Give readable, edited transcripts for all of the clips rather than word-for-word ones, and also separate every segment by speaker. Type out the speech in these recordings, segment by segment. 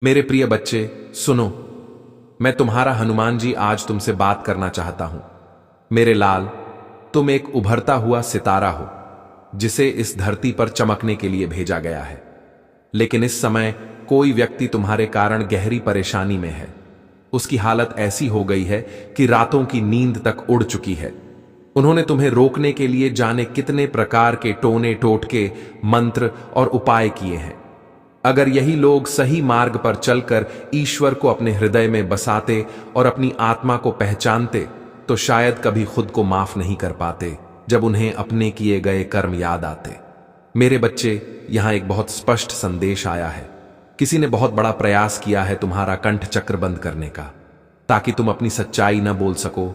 Speaker 1: मेरे प्रिय बच्चे सुनो, मैं तुम्हारा हनुमान जी आज तुमसे बात करना चाहता हूं। मेरे लाल, तुम एक उभरता हुआ सितारा हो जिसे इस धरती पर चमकने के लिए भेजा गया है। लेकिन इस समय कोई व्यक्ति तुम्हारे कारण गहरी परेशानी में है। उसकी हालत ऐसी हो गई है कि रातों की नींद तक उड़ चुकी है। उन्होंने तुम्हें रोकने के लिए जाने कितने प्रकार के टोने टोटके, मंत्र और उपाय किए हैं। अगर यही लोग सही मार्ग पर चलकर ईश्वर को अपने हृदय में बसाते और अपनी आत्मा को पहचानते तो शायद कभी खुद को माफ नहीं कर पाते जब उन्हें अपने किए गए कर्म याद आते। मेरे बच्चे, यहां एक बहुत स्पष्ट संदेश आया है। किसी ने बहुत बड़ा प्रयास किया है तुम्हारा कंठ चक्र बंद करने का, ताकि तुम अपनी सच्चाई न बोल सको,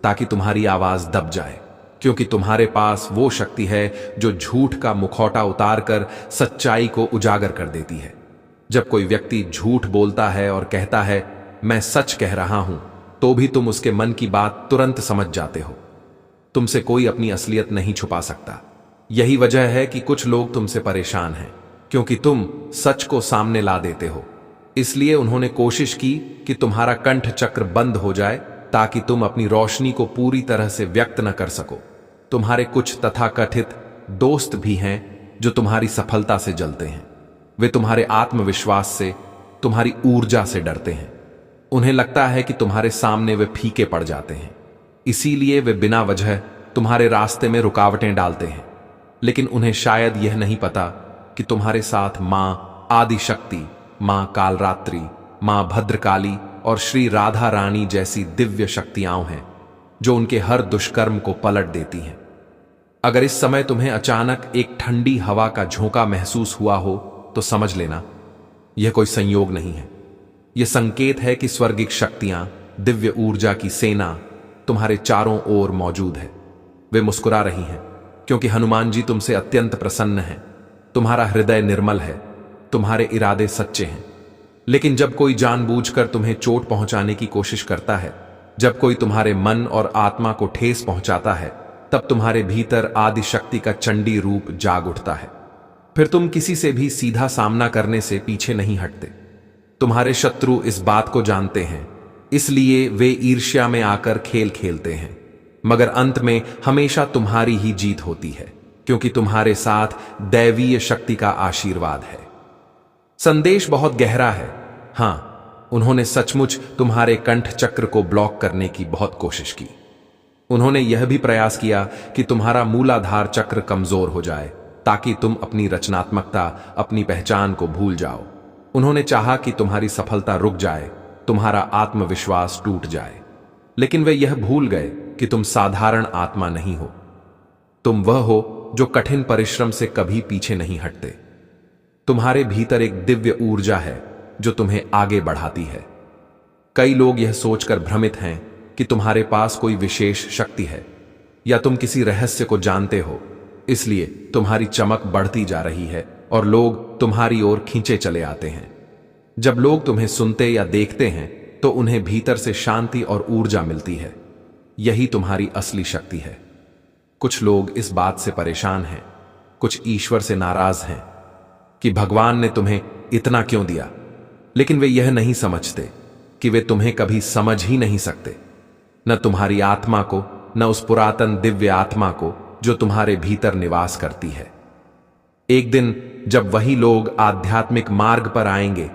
Speaker 1: ताकि तुम्हारी आवाज दब जाए। क्योंकि तुम्हारे पास वो शक्ति है जो झूठ का मुखौटा उतारकर सच्चाई को उजागर कर देती है। जब कोई व्यक्ति झूठ बोलता है और कहता है मैं सच कह रहा हूं, तो भी तुम उसके मन की बात तुरंत समझ जाते हो। तुमसे कोई अपनी असलियत नहीं छुपा सकता। यही वजह है कि कुछ लोग तुमसे परेशान हैं, क्योंकि तुम सच को सामने ला देते हो। इसलिए उन्होंने कोशिश की कि तुम्हारा कंठ चक्र बंद हो जाए, ताकि तुम अपनी रोशनी को पूरी तरह से व्यक्त न कर सको। तुम्हारे कुछ तथाकथित दोस्त भी हैं जो तुम्हारी सफलता से जलते हैं। वे तुम्हारे आत्मविश्वास से, तुम्हारी ऊर्जा से डरते हैं। उन्हें लगता है कि तुम्हारे सामने वे फीके पड़ जाते हैं, इसीलिए वे बिना वजह तुम्हारे रास्ते में रुकावटें डालते हैं। लेकिन उन्हें शायद यह नहीं पता कि तुम्हारे साथ मां आदिशक्ति, मां कालरात्रि, मां भद्रकाली और श्री राधा रानी जैसी दिव्य शक्तियां हैं जो उनके हर दुष्कर्म को पलट देती हैं। अगर इस समय तुम्हें अचानक एक ठंडी हवा का झोंका महसूस हुआ हो तो समझ लेना यह कोई संयोग नहीं है। यह संकेत है कि स्वर्गिक शक्तियां, दिव्य ऊर्जा की सेना तुम्हारे चारों ओर मौजूद है। वे मुस्कुरा रही हैं क्योंकि हनुमान जी तुमसे अत्यंत प्रसन्न हैं। तुम्हारा हृदय निर्मल है, तुम्हारे इरादे सच्चे हैं। लेकिन जब कोई जानबूझकर तुम्हें चोट पहुंचाने की कोशिश करता है, जब कोई तुम्हारे मन और आत्मा को ठेस पहुंचाता है, तब तुम्हारे भीतर आदि शक्ति का चंडी रूप जाग उठता है। फिर तुम किसी से भी सीधा सामना करने से पीछे नहीं हटते। तुम्हारे शत्रु इस बात को जानते हैं, इसलिए वे ईर्ष्या में आकर खेल खेलते हैं। मगर अंत में हमेशा तुम्हारी ही जीत होती है, क्योंकि तुम्हारे साथ दैवीय शक्ति का आशीर्वाद है। संदेश बहुत गहरा है। हां, उन्होंने सचमुच तुम्हारे कंठ चक्र को ब्लॉक करने की बहुत कोशिश की। उन्होंने यह भी प्रयास किया कि तुम्हारा मूलाधार चक्र कमजोर हो जाए, ताकि तुम अपनी रचनात्मकता, अपनी पहचान को भूल जाओ। उन्होंने चाहा कि तुम्हारी सफलता रुक जाए, तुम्हारा आत्मविश्वास टूट जाए। लेकिन वे यह भूल गए कि तुम साधारण आत्मा नहीं हो। तुम वह हो जो कठिन परिश्रम से कभी पीछे नहीं हटते। तुम्हारे भीतर एक दिव्य ऊर्जा है जो तुम्हें आगे बढ़ाती है। कई लोग यह सोचकर भ्रमित हैं कि तुम्हारे पास कोई विशेष शक्ति है या तुम किसी रहस्य को जानते हो, इसलिए तुम्हारी चमक बढ़ती जा रही है और लोग तुम्हारी ओर खींचे चले आते हैं। जब लोग तुम्हें सुनते या देखते हैं तो उन्हें भीतर से शांति और ऊर्जा मिलती है। यही तुम्हारी असली शक्ति है। कुछ लोग इस बात से परेशान हैं, कुछ ईश्वर से नाराज हैं कि भगवान ने तुम्हें इतना क्यों दिया। लेकिन वे यह नहीं समझते कि वे तुम्हें कभी समझ ही नहीं सकते, न तुम्हारी आत्मा को, न उस पुरातन दिव्य आत्मा को जो तुम्हारे भीतर निवास करती है। एक दिन जब वही लोग आध्यात्मिक मार्ग पर आएंगे,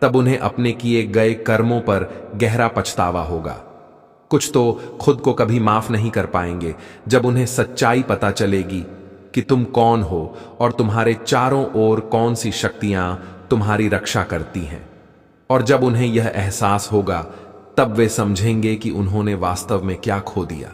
Speaker 1: तब उन्हें अपने किए गए कर्मों पर गहरा पछतावा होगा। कुछ तो खुद को कभी माफ नहीं कर पाएंगे जब उन्हें सच्चाई पता चलेगी कि तुम कौन हो और तुम्हारे चारों ओर कौन सी शक्तियां तुम्हारी रक्षा करती हैं। और जब उन्हें यह एहसास होगा, तब वे समझेंगे कि उन्होंने वास्तव में क्या खो दिया।